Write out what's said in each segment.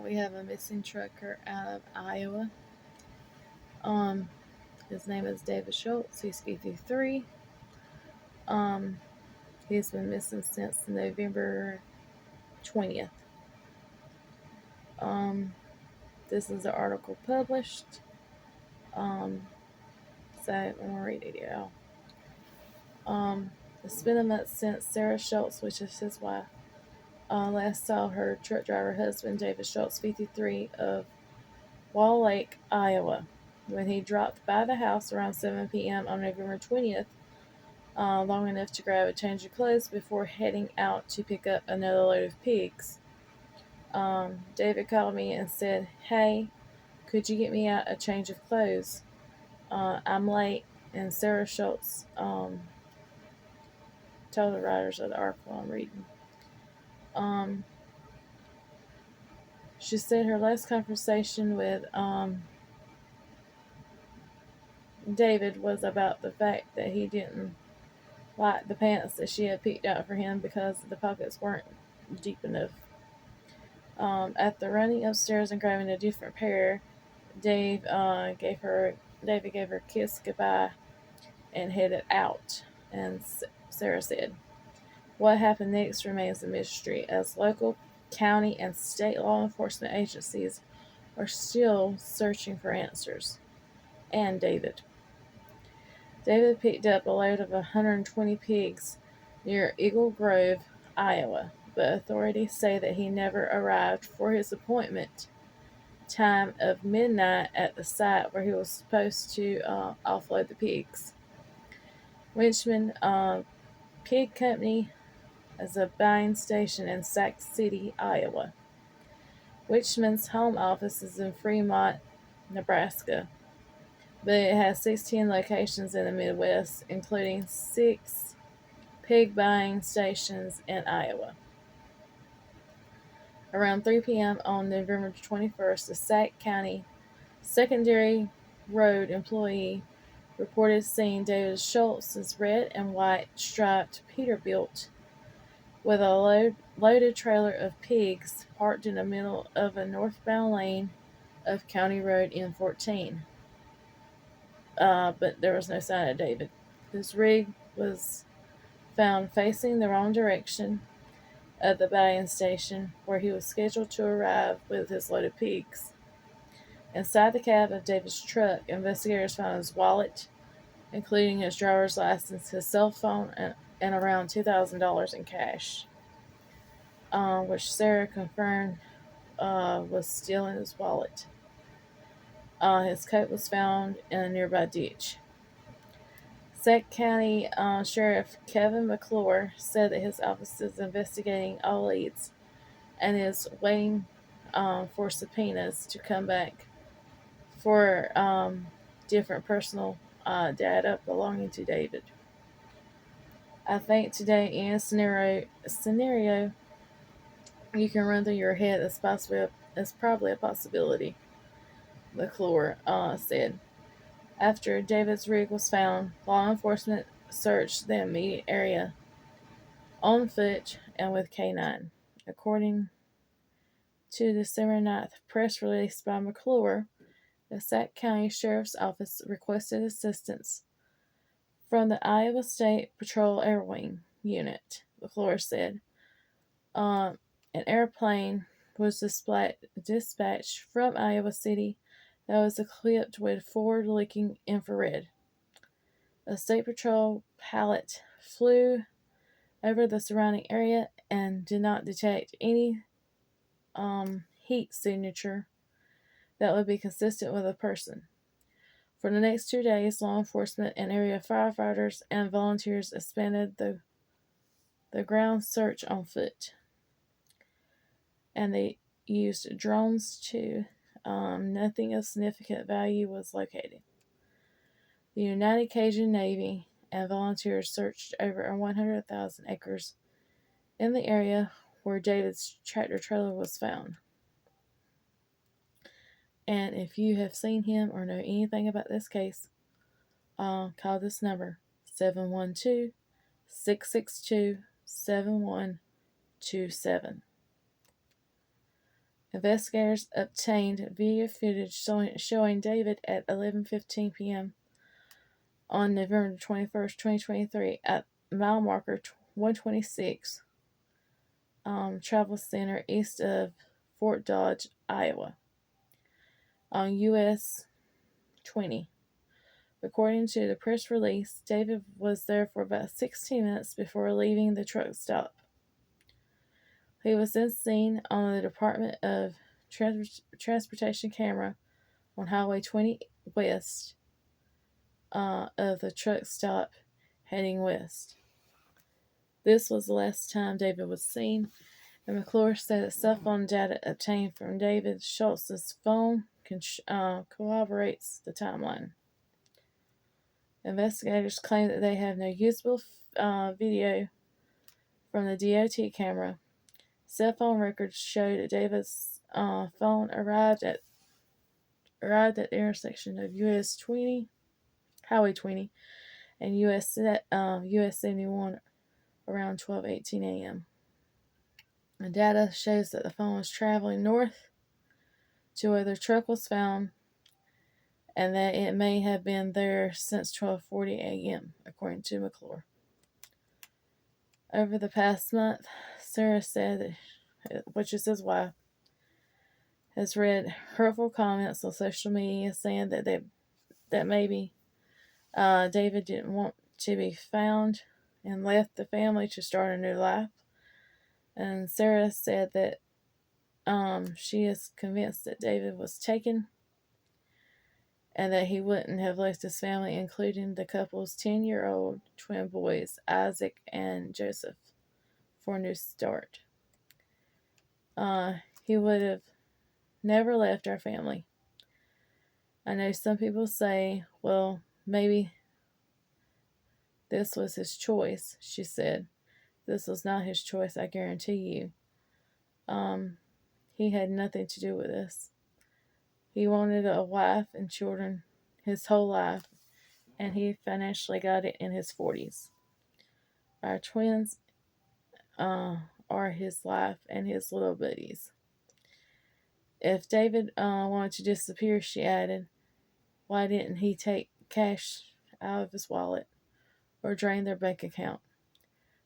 We have a missing trucker out of Iowa. Um, his name is David Schultz. He's 53. Um, he's been missing since November 20th. Um, this is an article published. Um, so I'm gonna read it out. It's been a month since Sarah Schultz, which is his wife, last saw her truck driver husband, David Schultz, 53, of Wall Lake, Iowa, when he dropped by the house around 7 p.m. on November 20th, long enough to grab a change of clothes before heading out to pick up another load of pigs. David called me and said, "Hey, could you get me out a change of clothes? I'm late." And Sarah Schultz told the writers of the article I'm reading. Um, she said her last conversation with David was about the fact that he didn't like the pants that she had picked out for him because the pockets weren't deep enough. After running upstairs and grabbing a different pair, David gave her a kiss goodbye and headed out. And Sarah said, "What happened next remains a mystery, as local, county, and state law enforcement agencies are still searching for answers." And David picked up a load of 120 pigs near Eagle Grove, Iowa, but authorities say that he never arrived for his appointment time of midnight at the site where he was supposed to offload the pigs. Winchman Pig Company is a buying station in Sac City, Iowa. Winchman's home office is in Fremont, Nebraska, but it has 16 locations in the Midwest, including 6 pig buying stations in Iowa. Around 3 p.m. on November 21st, a Sac County secondary road employee reported seeing David Schultz's red and white striped Peterbilt with a loaded trailer of pigs parked in the middle of a northbound lane of County Road N14. But there was no sign of David. His rig was found facing the wrong direction of the buying station where he was scheduled to arrive with his load of pigs. Inside the cab of David's truck, investigators found his wallet, including his driver's license, his cell phone, and around $2,000 in cash, which Sarah confirmed was still in his wallet. His coat was found in a nearby ditch. Sac County Sheriff Kevin McClure said that his office is investigating all leads and is waiting for subpoenas to come back for different personal data belonging to David. I think today in a scenario you can run through your head that's probably a possibility, McClure said. After David's rig was found, law enforcement searched the immediate area on foot and with K9. According to the December 9th press release by McClure, the Sac County Sheriff's Office requested assistance from the Iowa State Patrol Air Wing Unit, McClure said. An airplane was dispatched from Iowa City that was equipped with forward-looking infrared. A state patrol pilot flew over the surrounding area and did not detect any heat signature that would be consistent with a person. For the next 2 days, law enforcement and area firefighters and volunteers expanded the ground search on foot. And they used drones too. Nothing of significant value was located. The United Cajun Navy and volunteers searched over 100,000 acres in the area where David's tractor trailer was found. And if you have seen him or know anything about this case, call this number 712 662 7127. Investigators obtained video footage showing David at 11:15 p.m. on November 21st, 2023 at mile marker 126 Travel Center east of Fort Dodge, Iowa on US 20. According to the press release, David was there for about 16 minutes before leaving the truck stop. He was then seen on the Department of Transportation camera on Highway 20 west of the truck stop heading west. This was the last time David was seen, and McClure said that cell phone data obtained from David Schultz's phone corroborates the timeline. Investigators claim that they have no usable video from the DOT camera. Cell phone records show that David's phone arrived at the intersection of US 20, Highway 20, and US 71 around 12:18 a.m. The data shows that the phone was traveling north to where the truck was found, and that it may have been there since 12:40 a.m., according to McClure. Over the past month, Sarah said that, which is his wife, has read hurtful comments on social media saying that maybe David didn't want to be found and left the family to start a new life. And Sarah said that she is convinced that David was taken and that he wouldn't have left his family, including the couple's 10-year-old twin boys, Isaac and Joseph, for a new start. He would have never left our family. I know some people say, well, maybe this was his choice, she said. This was not his choice, I guarantee you. He had nothing to do with this. He wanted a wife and children his whole life, and he financially got it in his 40s. Our twins are his life and his little buddies. If David wanted to disappear, she added, why didn't he take cash out of his wallet or drain their bank account?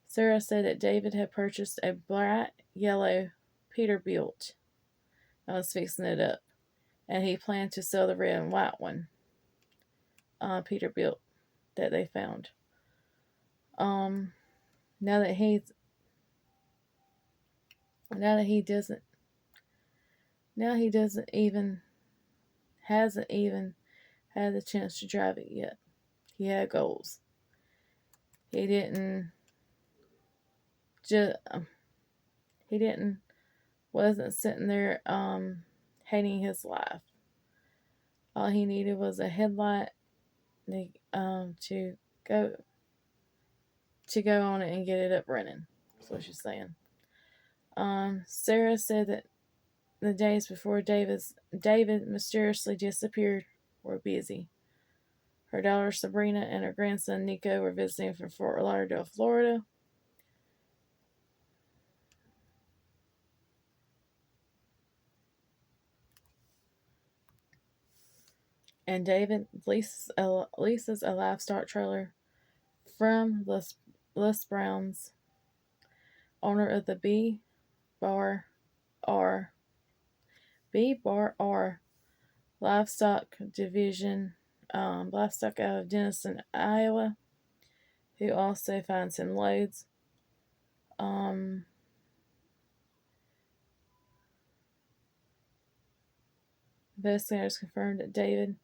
Sarah said that David had purchased a bright yellow Peterbilt. I was fixing it up, and he planned to sell the red and white one, Peterbilt, that they found. Now that he hasn't even had the chance to drive it yet. He had goals. He wasn't sitting there hating his life. All he needed was a headlight to go on it and get it up running. That's what she's saying. Sarah said that the days before David mysteriously disappeared were busy. Her daughter Sabrina and her grandson Nico were visiting from Fort Lauderdale, Florida. And David leases a livestock trailer from Les Brown's, owner of the B-Bar R livestock division, livestock out of Denison, Iowa, who also finds him loads. Investigators confirmed that David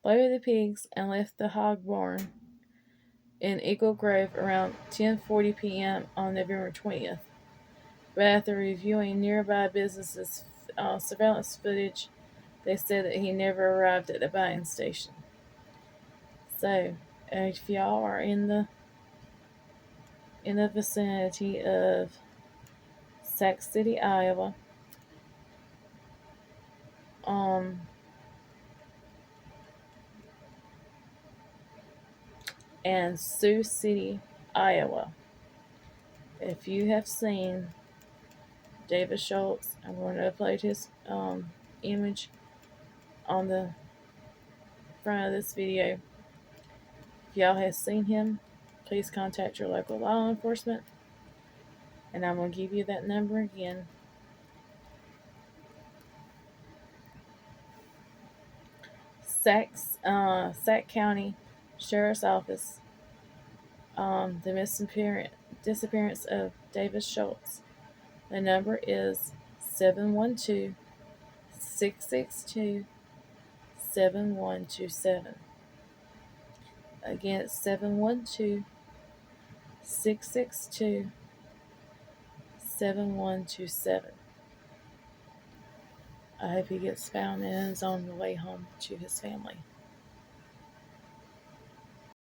loaded the pigs and left the hog barn in Eagle Grove around 10:40 p.m. on November 20th. But after reviewing nearby businesses' surveillance footage, they said that he never arrived at the buying station. So, if y'all are in the vicinity of Sac City, Iowa, and Sioux City, Iowa, if you have seen David Schultz. I'm going to upload his image on the front of this video. If y'all have seen him, please contact your local law enforcement. And I'm going to give you that number again. Sac County Sheriff's Office. The disappearance of David Schultz. The number is 712-662-7127. Again, it's 712-662-7127. I hope he gets found and is on the way home to his family.